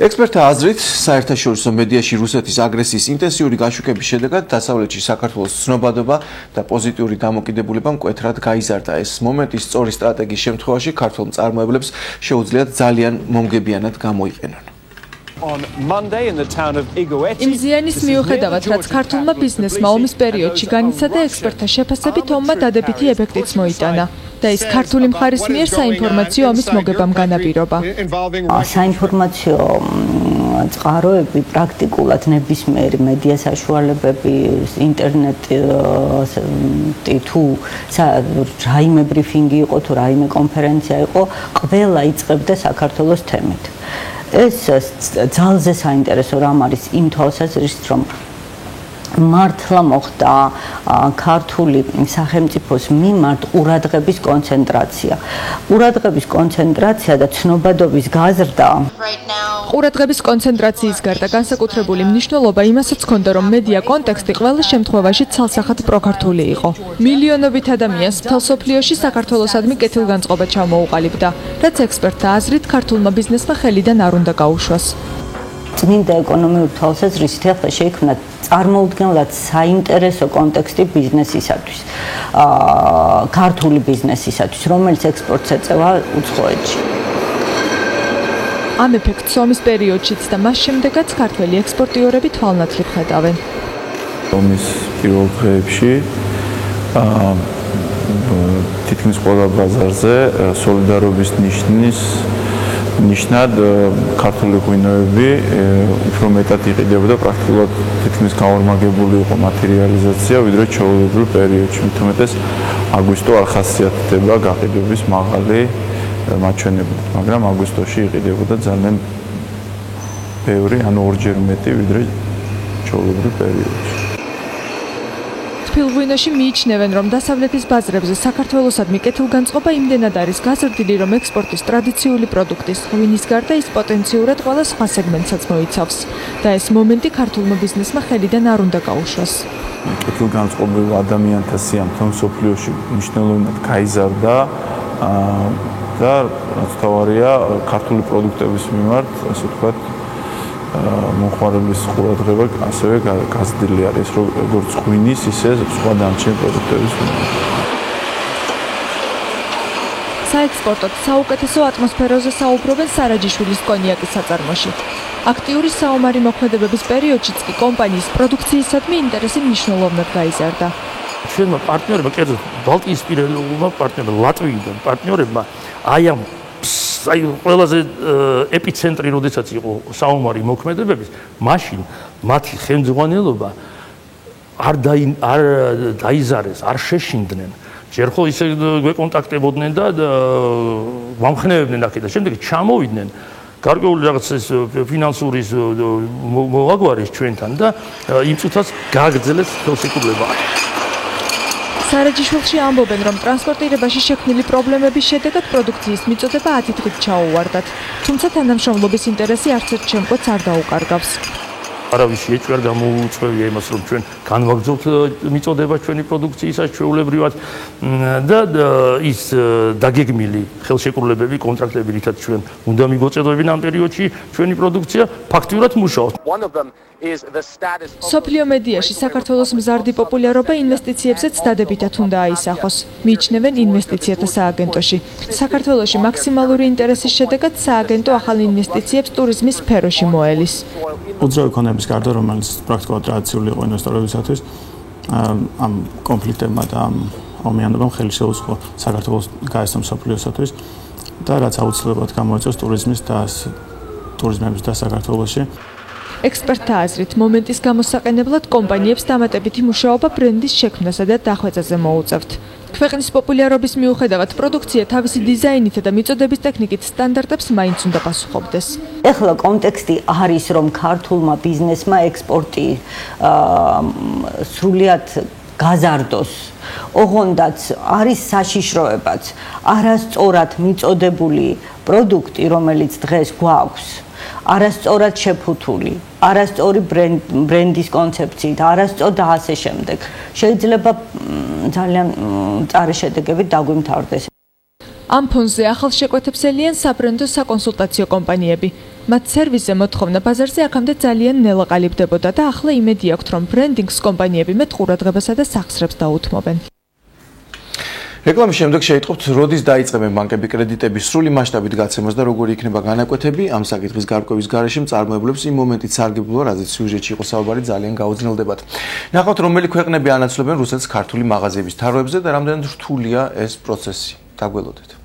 ექსპერტთა აზრით, საერთაშორისო მედიაში რუსეთის აგრესიის ინტენსიური გაშუქების შედეგად დასავლეთში საქართველოს ცნობადობა და პოზიტიური დამოკიდებულება მკვეთრად გაიზარდა. ეს მომენტი სწორი სტრატეგიის შემთხვევაში ქართველ მწარმოებლებს შეუძლიათ ძალიან მომგებიანად გამოიყენონ. იმ ზიანის მიუხედავად, რაც ქართულმა ბიზნესმა ომის პერიოდში განიცადა, ექსპერტთა შეფასებით ომმა დადებითი ეფექტიც მოიტანა და ის ქართული მხარის მიერ საინფორმაციო ომის მოგებამ განაპირობა. საინფორმაციო წყაროები პრაქტიკულად ნებისმიერი მედია საშუალებები, ინტერნეტი თუ რაიმე ბრიფინგი იყო თუ რაიმე კონფერენცია იყო, ყველა იწყებდა საქართველოს თემით. ეს ძალზე საინტერესო რამ არის იმ თვალსაზრისით, რომ მართლა მოხდა ქართული სახელმწიფოს მიმართ ყურადღების კონცენტრაცია. ყურადღების კონცენტრაცია და ცნობადობის გაზრდა. ყურადღების კონცენტრაციის გარდა განსაკუთრებული მნიშვნელობა იმასაც ჰქონდა, რომ მედია კონტექსტი ყველა შემთხვევაში ცალსახად პროქართული იყო. მილიონობით ადამიანს მთელ მსოფლიოში საქართველოსადმი კეთილგანწყობა ჩამოუყალიბდა, რაც ექსპერტთა აზრით ქართულმა ბიზნესმა ხელიდან არ უნდა გაუშვას. წმინდა ეკონომიური თვალსაზრისით ახლა შეიქმნა წარმოუდგენლად საინტერესო კონტექსტი ბიზნესისათვის, ქართული ბიზნესისათვის, რომელიც ექსპორტს ეწევა უცხოეთში. ამ ეფექტს ომის პერიოდშიც და მას შემდეგაც ქართველი ექსპორტიორები თვალნათლივ ხედავენ. ომის პირველ დღეებში თითქმის ყველა ბაზარზე სოლიდარობის ნიშნად ქართული ღვინოები უფრო მეტად იყიდებოდა, პრაქტიკულად თითქმის გაორმაგებული იყო მატერიალიზაცია, ვიდრე ჩვეულებრივ პერიოდში. მით უმეტეს აგვისტო არ ხასიათდება გაყიდვების მაღალი მაჩვენებლით, მაგრამ აგვისტოში იყიდებოდა ძალიან ბევრი, ანუ ორჯერ მეტი, ვიდრე ჩვეულებრივ პერიოდში. თბილღვინოში მიიჩნევენ, რომ დასავლეთის ბაზრებზე საქართველოსადმი კეთილგანწყობა იმდენად არის გაზრდილი, რომ ექსპორტის ტრადიციული პროდუქტის ღვინის გარდა ის პოტენციურად ყველა სხვა სეგმენტსაც მოიცავს და ეს მომენტი ქართულმა ბიზნესმა ხელიდან არ უნდა გაუშვას. კეთილგანწყობილ ადამიანთა სია მთელ მსოფლიოში მნიშვნელოვნად გაიზარდა და რაც თავარია ქართული პროდუქტების მიმართ, ასე ვთქვათ, მომხმარებლის ყურადღება ასევე გაზრდილი არის, როგორც ღვინის, ისე სხვა დამჩენი პროდუქტების მიმართ. საექსპორტოდ საუკეთესო ატმოსფეროზე საუბრობენ სარაჯიშვილის კონიაკის საწარმოში. აქტიური საომარი მოქმედებების პერიოდშიც კი კომპანიის პროდუქციისადმი ინტერესი მნიშვნელოვნად გაიზარდა. ჩვენმა პარტნიორებმა, კერძოდ ბალტიისპირელმა პარტნიორებმა, ლატვიიდან პარტნიორებმა აი ყველაზე ეპიცენტრი როდესაც იყო საომარი მოქმედებების, მაშინ მათი ხელმძღვანელობა არ დაიზარეს, არ შეშინდნენ. ჯერ ხო ისე გვეკონტაქტებოდნენ და ვამხნევებდნენ აქეთ და შემდეგ ჩამოვიდნენ გარკვეული რაღაც ფინანსური მოაგვარის ჩვენთან და იმ წუთას გააგრძელეს ხელშეკრულება. სარაჯიშვილში ამბობენ, რომ ტრანსპორტირებაში შექმნილი პრობლემების შედეგად პროდუქციის მიწოდება 10 დღით ჩაუვარდათ, თუმცა თანამშრომლობის ინტერესი არც ერთ შემკვეთს არ დაუკარგავს. არავის ეჭვი არ გამოუწვევია იმას, რომ ჩვენ განვაგრძობთ მიწოდება ჩვენი პროდუქციისას ჩვეულებრივად და ის დაგეგმილი ხელშეკრულებები, კონტრაქტები, რითაც ჩვენ უნდა მიგვეწოდებინა ამ პერიოდში ჩვენი პროდუქცია ფაქტიურად მუშაობს. სოფლიო მედიაში საქართველოს მზარდი პოპულარობა ინვესტიციებზეც დადებითად უნდა აისახოს. მიიჩნევენ ინვესტიციათა სააგენტოში. საქართველოში მაქსიმალური ინტერესის შედეგად სააგენტო ახალ ინვესტიციებს ტურიზმის სფეროში მოელის. უძრავი ქონების გარდა, რომელიც პრაქტიკულად ტრადიციული იყო ინვესტორებისათვის, ამ კონფლიქტებმა და ამ ომიანობამ ხელი შეუწყო საქართველოს გაესწრო მსოფლიოსათვის და რაც აუცილებლად გამოიწვევს ტურიზმების და საქართველოში. ექსპერტთა აზრით, მომენტის გამოსაყენებლად კომპანიებს დამატებითი მუშაობა ბრენდის შექმნასა და დახვეწაზე მოუწევთ. ქვეყნის პოპულარობის მიუხედავად პროდუქცია თავისი დიზაინითა და მიწოდების ტექნიკით სტანდარტებს მაინც უნდა პასუხობდეს. ეხლა კონტექსტი არის, რომ ქართულმა ბიზნესმა ექსპორტი სრულიად გაზარდოს. ოღონდაც არის საშიშროებაც, არასწორად მიწოდებული პროდუქტი, რომელიც დღეს გვაქვს, არასწორად შეფუთული, არასწორი ბრენდის კონცეფციით, არასწორ და ასე შემდეგ. შეიძლება ძალიან მწარე შედეგებით დაგვიმთავრდეს. ამ ფონზე ახალ შეკვეთებს ელიან საბრენდო საკონსულტაციო კომპანიები. მათ სერვისზე მოთხოვნა ბაზარზე აქამდე ძალიან ნელა ყალიბდებოდა და ახლა იმედი აქვთ, რომ ბრენდინგს კომპანიები მეტ ყურადღებასა და სახსრებს დაუთმობენ. რეკლამის შემდეგ შეიტყობთ, როდის დაიწყებენ ბანკები კრედიტების სრული მასშტაბით გაცემას და როგორი იქნება განაკვეთები. ამ საკითხის გარკვევის გარეშე მწარმოებლებს იმ მომენტით სარგებლოა, რაზეც სიუჟეტში იყო საუბარი, ძალიან გაუძნელდებათ. ნახავთ, რომელი ქვეყნები ანაცვლებენ რუსეთს ქართული მაღაზიების თაროებზე და რამდენად რთულია ეს პროცესი. დაგველოდეთ.